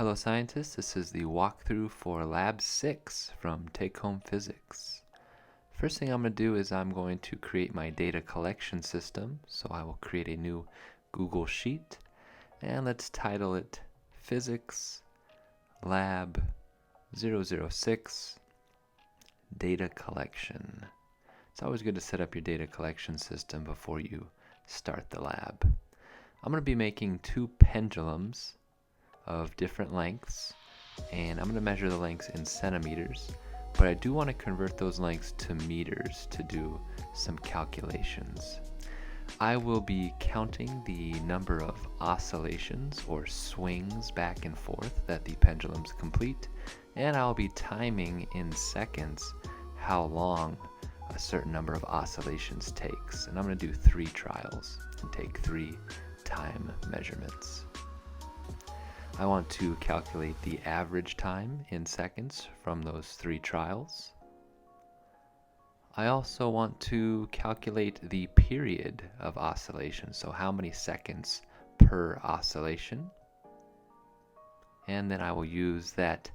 Hello scientists, this is the walkthrough for Lab 6 from Take Home Physics. First thing I'm going to do is I'm going to create my data collection system. So I will create a new Google Sheet and let's title it Physics Lab 006 Data Collection. It's always good to set up your data collection system before you start the lab. I'm going to be making two pendulums of different lengths, and I'm going to measure the lengths in centimeters, but I do want to convert those lengths to meters to do some calculations. I will be counting the number of oscillations or swings back and forth that the pendulums complete, and I'll be timing in seconds how long a certain number of oscillations takes. And I'm going to do 3 trials and take 3 time measurements. I want to calculate the average time in seconds from those 3 trials. I also want to calculate the period of oscillation, so how many seconds per oscillation. And then I will use that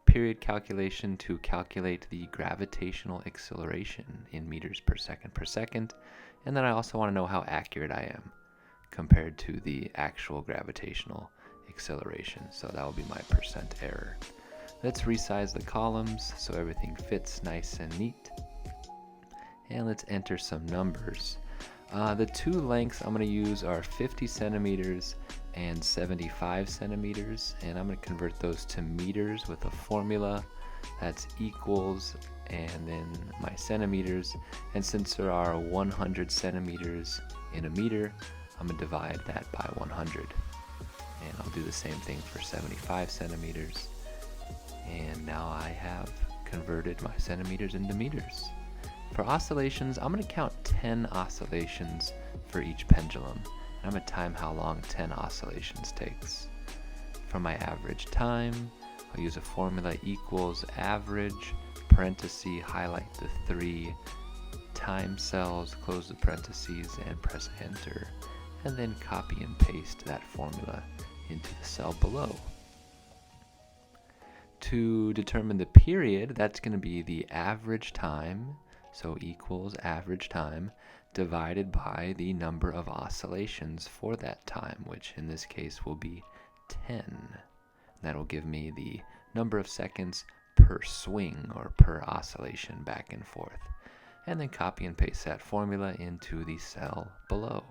period calculation to calculate the gravitational acceleration in meters per second. And then I also want to know how accurate I am compared to the actual gravitational acceleration. So that will be my percent error. Let's resize the columns so everything fits nice and neat. And let's enter some numbers. The 2 lengths I'm going to use are 50 centimeters and 75 centimeters, and I'm going to convert those to meters with a formula that's equals and then my centimeters. And since there are 100 centimeters in a meter, I'm going to divide that by 100. And I'll do the same thing for 75 centimeters. And now I have converted my centimeters into meters. For oscillations, I'm going to count 10 oscillations for each pendulum. And I'm going to time how long 10 oscillations takes. For my average time, I'll use a formula equals average, parenthesis, highlight the 3 time cells, close the parentheses, and press enter. And then copy and paste that formula into the cell below. To determine the period, that's going to be the average time, so equals average time, divided by the number of oscillations for that time, which in this case will be 10. That will give me the number of seconds per swing or per oscillation back and forth. And then copy and paste that formula into the cell below.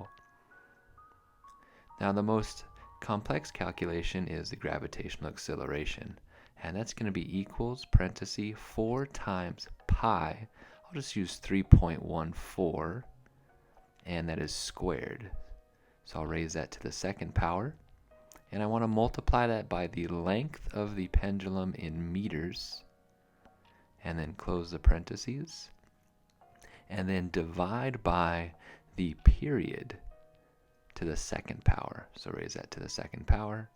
Now the most complex calculation is the gravitational acceleration, and that's going to be equals parenthesis 4 times pi. I'll just use 3.14, and that is squared. So I'll raise that to the 2nd power, and I want to multiply that by the length of the pendulum in meters, and then close the parentheses, and then divide by the period to the 2nd power. So raise that to the 2nd power,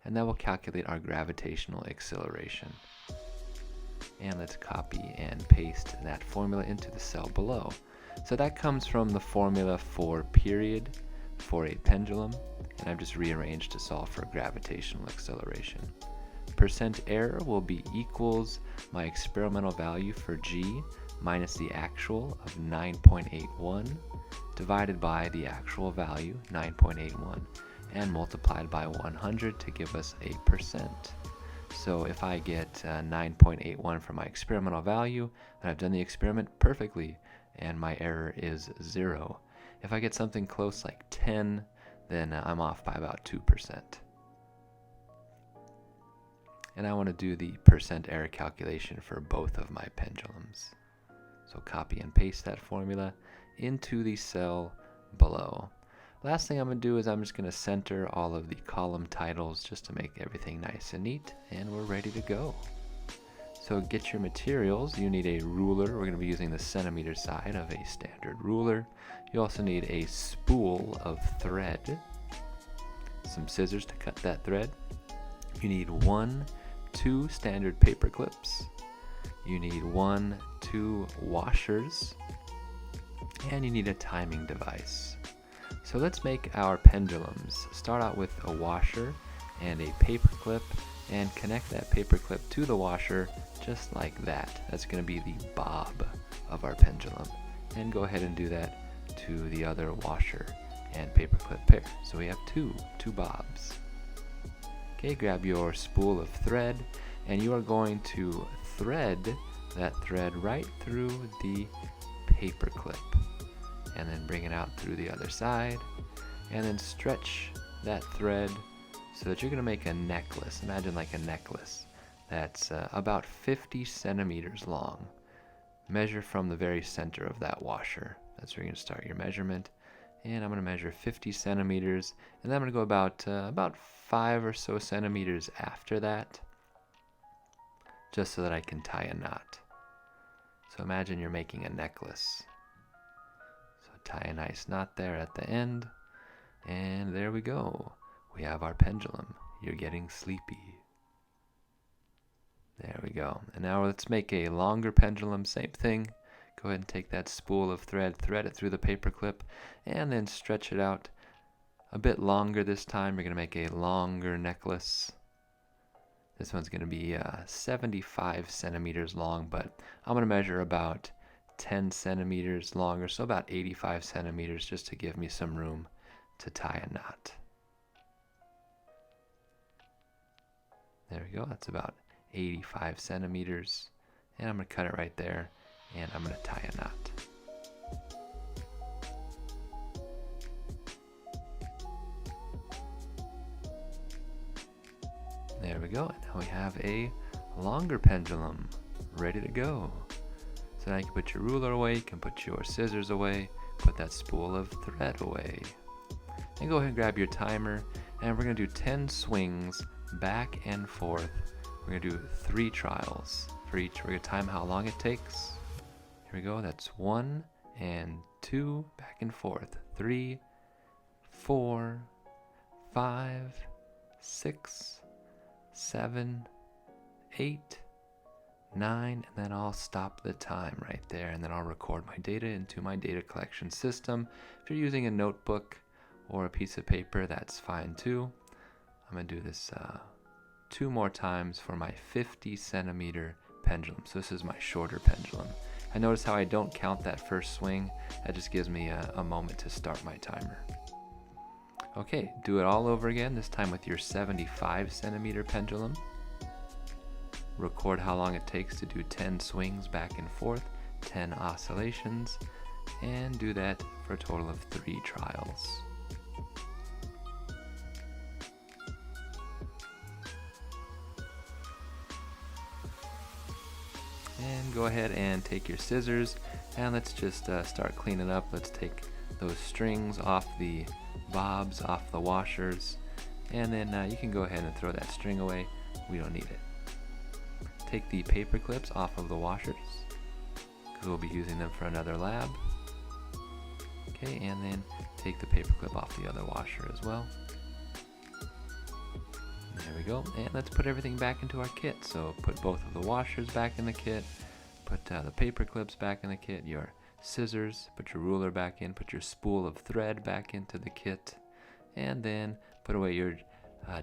and that will calculate our gravitational acceleration. And let's copy and paste that formula into the cell below. So that comes from the formula for period for a pendulum, and I've just rearranged to solve for gravitational acceleration. Percent error will be equals my experimental value for G minus the actual of 9.81 divided by the actual value, 9.81, and multiplied by 100 to give us a percent. So if I get 9.81 for my experimental value, then I've done the experiment perfectly, and my error is 0. If I get something close like 10, then I'm off by about 2%. And I want to do the percent error calculation for both of my pendulums. So copy and paste that formula into the cell below. Last thing I'm going to do is I'm just going to center all of the column titles just to make everything nice and neat, and we're ready to go. So get your materials. You need a ruler. We're going to be using the centimeter side of a standard ruler. You also need a spool of thread, some scissors to cut that thread. You need 2 standard paper clips. You need 2 washers, and you need a timing device. So let's make our pendulums. Start out with a washer and a paper clip and connect that paper clip to the washer just like that. That's going to be the bob of our pendulum. And go ahead and do that to the other washer and paper clip pair. So we have two bobs. Okay, grab your spool of thread, and you are going to thread that thread right through the paper clip, and then bring it out through the other side, and then stretch that thread so that you're going to make a necklace. Imagine like a necklace that's about 50 centimeters long. Measure from the very center of that washer. That's where you're going to start your measurement. And I'm going to measure 50 centimeters, and then I'm going to go about 5 or so centimeters after that, just so that I can tie a knot. So imagine you're making a necklace. So tie a nice knot there at the end, and there we go. We have our pendulum. You're getting sleepy. There we go. And now let's make a longer pendulum. Same thing. Go ahead and take that spool of thread, thread it through the paper clip, and then stretch it out a bit longer this time. We're going to make a longer necklace. This one's going to be 75 centimeters long, but I'm going to measure about 10 centimeters longer, so about 85 centimeters, just to give me some room to tie a knot. There we go. That's about 85 centimeters, and I'm going to cut it right there, and I'm going to tie a knot. There we go. Now we have a longer pendulum ready to go. So now you can put your ruler away, you can put your scissors away, put that spool of thread away. And go ahead and grab your timer, and we're going to do 10 swings back and forth. We're going to do 3 trials for each. We're going to time how long it takes. Here we go. That's 1 and 2, back and forth. 3, 4, 5, 6, 7, 8, 9, and then I'll stop the time right there, and then I'll record my data into my data collection system. If you're using a notebook or a piece of paper, that's fine too. I'm going to do this 2 more times for my 50 centimeter pendulum. So this is my shorter pendulum. I notice how I don't count that first swing. That just gives me a moment to start my timer. Okay, do it all over again, this time with your 75 centimeter pendulum. Record how long it takes to do 10 swings back and forth, 10 oscillations, and do that for a total of 3 trials. And go ahead and take your scissors, and let's just start cleaning up. Let's take those strings off the bobs, off the washers, and then you can go ahead and throw that string away. We don't need it. Take the paper clips off of the washers, because we'll be using them for another lab. Okay, and then take the paper clip off the other washer as well. There we go, and let's put everything back into our kit. So put both of the washers back in the kit, put the paper clips back in the kit, your scissors, put your ruler back in, put your spool of thread back into the kit, and then put away your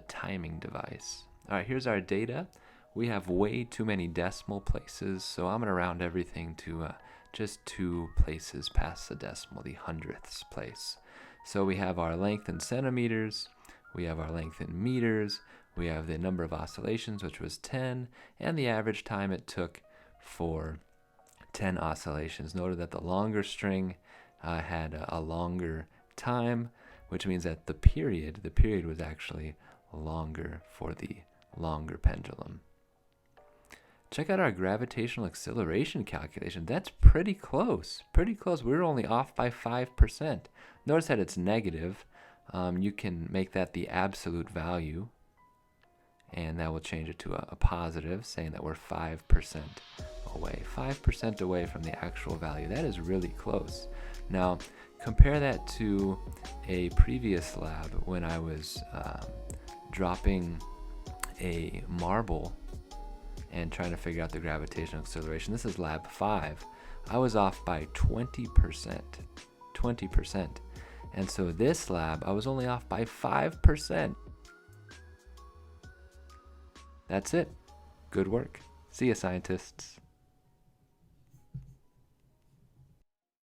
timing device. Alright, here's our data. We have way too many decimal places, so I'm going to round everything to just 2 places past the decimal, the hundredths place. So we have our length in centimeters, we have our length in meters, we have the number of oscillations, which was 10, and the average time it took for 10 oscillations. Noted that the longer string had a longer time, which means that the period was actually longer for the longer pendulum. Check out our gravitational acceleration calculation. That's pretty close. Pretty close. We're only off by 5%. Notice that it's negative. You can make that the absolute value, and that will change it to a positive, saying that we're 5% away. 5% away from the actual value. That is really close. Now, compare that to a previous lab when I was dropping a marble and trying to figure out the gravitational acceleration. This is lab 5. I was off by 20%. 20%. And so this lab, I was only off by 5%. That's it. Good work. See ya, scientists.